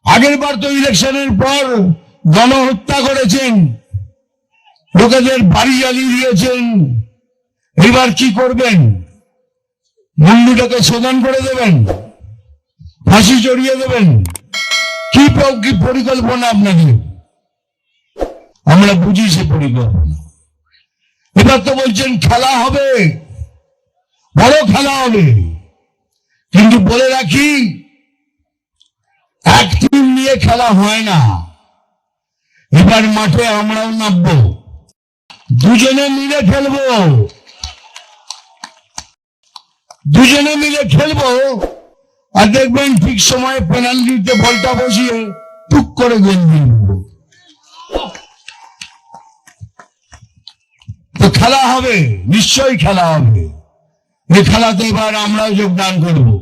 আগের বার তো ইলেকশনের পর গণহত্যা করেছেন, লোকেদের বাড়ি জ্বালিয়ে দিয়েছেন। এবার কি করবেন? মুন্ডুটাকে শোধন করে দেবেন, ফাঁসি চড়িয়ে দেবেন? কি পরিকল্পনা আপনাদের? আমরা বুঝি সে পরিকল্পনা। এবার তো বলছেন খেলা হবে, বড় খেলা হবে, কিন্তু বলে রাখি এক টিম নিয়ে খেলা হয় না। এবার মাঠে আমরাও নামবো, দুজনে মিলে খেলবো, দুজনে মিলে খেলবো। আর দেখবেন ঠিক সময় পেনাল্টিতে বলটা বসিয়ে টুক করে গোল দিয়ে দেবো। তো খেলা হবে, নিশ্চয়ই খেলা হবে। এই খেলাতে এবার আমরাও যোগদান করবো।